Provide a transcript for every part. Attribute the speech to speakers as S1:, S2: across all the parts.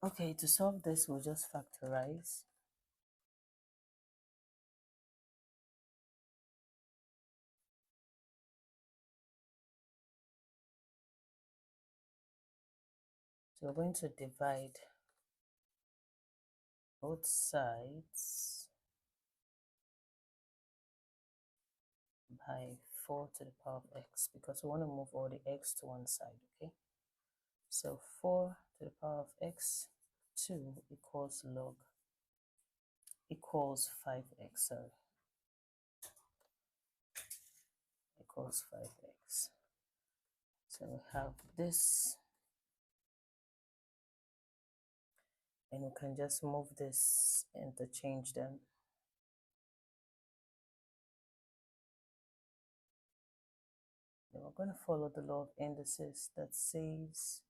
S1: Okay, to solve this, we'll just factorize. So we're going to divide both sides by 4 to the power of x, because we want to move all the x to one side, okay? So 4 to the power of x 2 equals 5x, sorry, equals 5x. So we have this, and we can just move this, interchange them. Then we're going to follow the law of indices that says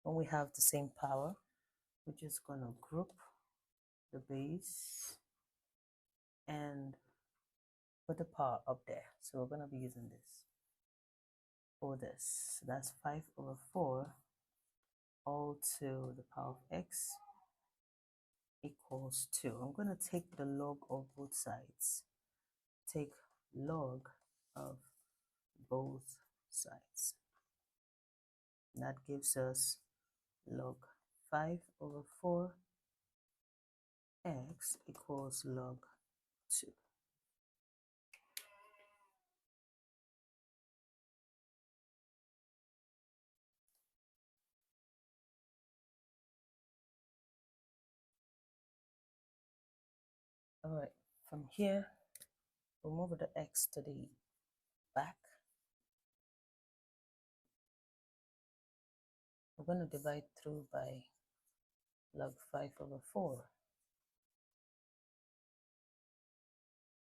S1: when we have the same power, we're just going to group the base and put the power up there. So we're going to be using this for this. So that's 5 over 4 all to the power of x equals 2. I'm going to take the log of both sides. Take log of both sides. That gives us log 5 over 4 x equals log 2. All right, from here, we'll move the x to the back. We're going to divide through by log 5 over 4.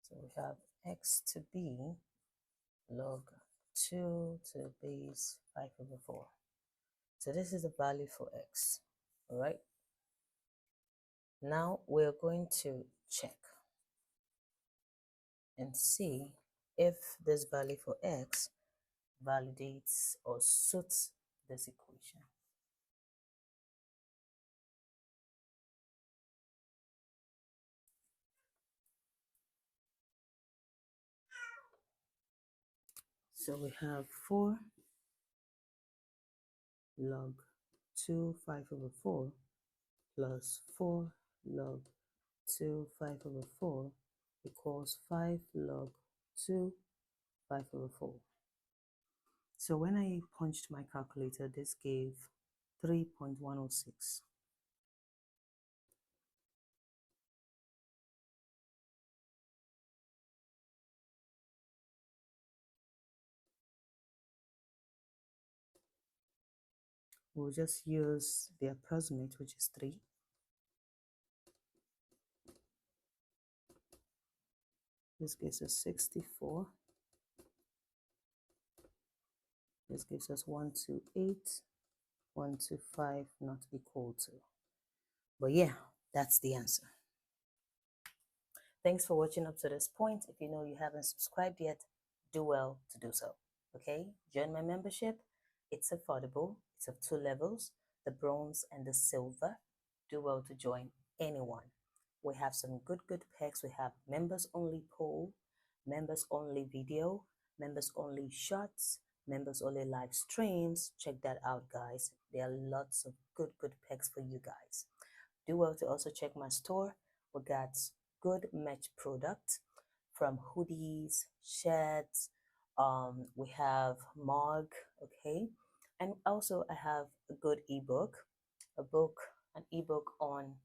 S1: So we have x to be log 2 to the base 5 over 4. So this is the value for x, all right? Now we're going to check and see if this value for x validates or suits this equation. So we have 4 log 2 5 over 4 plus 4 log 2 5 over 4 equals 5 log 2 5 over 4. So when I punched my calculator, this gave 3.106. We'll just use the approximate, which is 3. This gives us 64. This gives us 128, 125 not equal to. But yeah, that's the answer. Thanks for watching up to this point. If you know you haven't subscribed yet, do well to do so. Okay, join my membership. It's affordable. It's of 2 levels, the bronze and the silver. Do well to join anyone. We have some good perks. We have members only poll, members only video, members only shots, members only live streams. Check that out, guys. There are lots of good perks for you guys. Do well to also check my store. We got good merch product from hoodies, shirts, we have mug, okay, and also I have a good ebook, an ebook on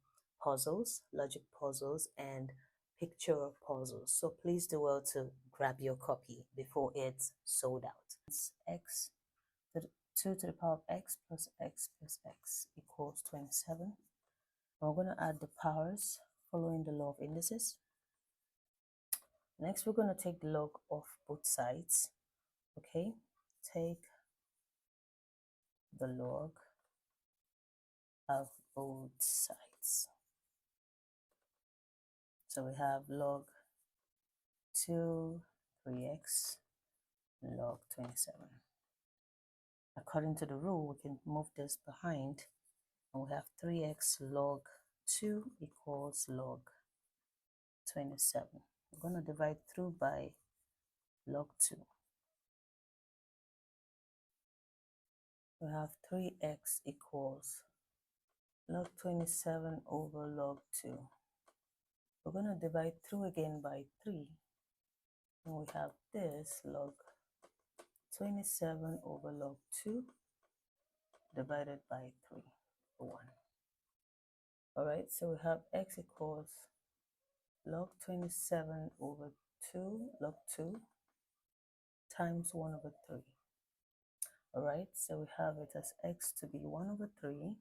S1: puzzles, logic puzzles, and picture puzzles. So please do well to grab your copy before it's sold out. It's x to the 2 to the power of x plus x plus x equals 27. We're going to add the powers following the law of indices. Next, we're going to take the log of both sides. Okay, take the log of both sides. So we have log 2 3x log 27. According to the rule, we can move this behind, and we have 3x log 2 equals log 27. We're going to divide through by log 2. We have 3x equals log 27 over log 2. We're going to divide through again by 3. And we have this log 27 over log 2 divided by 3 for 1. Alright, so we have x equals log 27 over 2 log 2 times 1 over 3. Alright, so we have it as x to be 1 over 3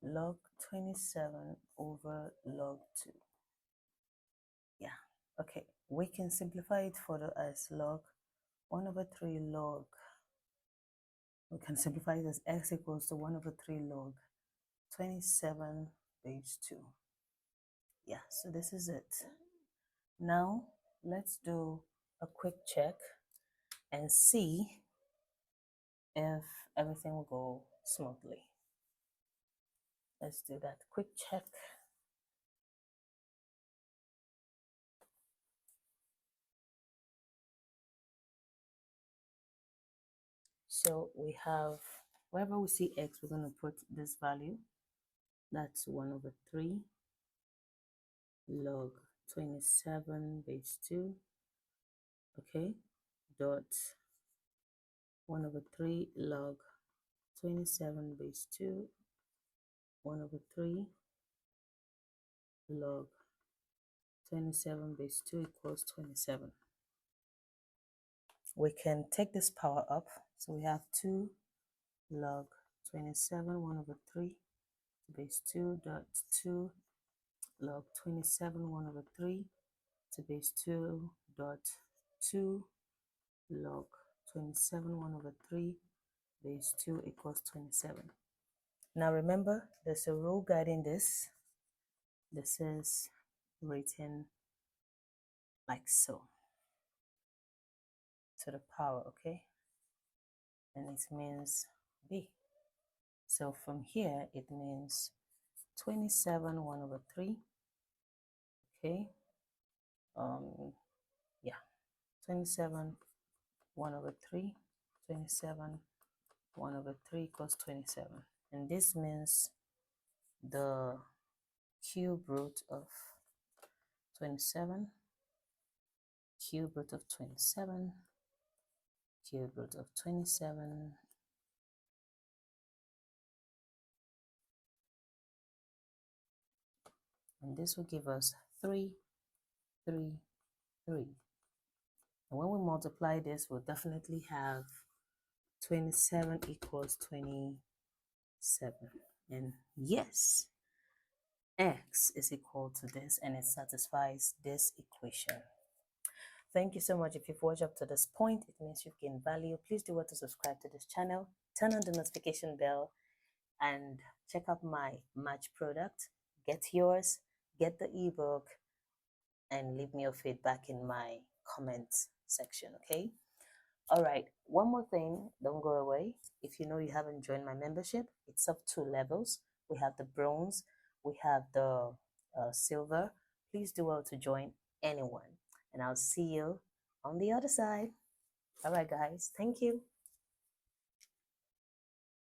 S1: log 27 over log 2. Yeah, okay. We can simplify it further as log 1 over 3 log. We can simplify it as x equals to 1 over 3 log 27 base 2. Yeah, so this is it. Now, let's do a quick check and see if everything will go smoothly. Let's do that quick check. So we have, wherever we see x, we're going to put this value. That's 1 over 3 log 27 base 2, okay, dot 1 over 3 log 27 base 2, 1 over 3 log 27 base 2 equals 27. We can take this power up, so we have 2 log 27 1 over 3 base 2 dot 2 log 27 1 over 3 to base 2 dot 2 log 27 1 over 3 base 2 equals 27. Now remember, there's a rule guiding this. This is written like so, to the power, okay? And it means b. So from here, it means 27 1 over 3, okay? Yeah, 27 1 over 3, 27 1 over 3 equals 27. And this means the cube root of 27, cube root of 27, cube root of 27, and this will give us 3, 3, 3. And when we multiply this, we'll definitely have 27 equals 27. And yes, x is equal to this, and it satisfies this equation. Thank you so much. If you've watched up to this point, it means you've gained value. Please do want to subscribe to this channel, turn on the notification bell, and check out my match product. Get yours, get the ebook, and leave me your feedback in my comments section, okay? All right, one more thing, don't go away. If you know you haven't joined my membership, it's of 2 levels. We have the bronze, we have the silver. Please do well to join anyone, and I'll see you on the other side. All right, guys, thank you.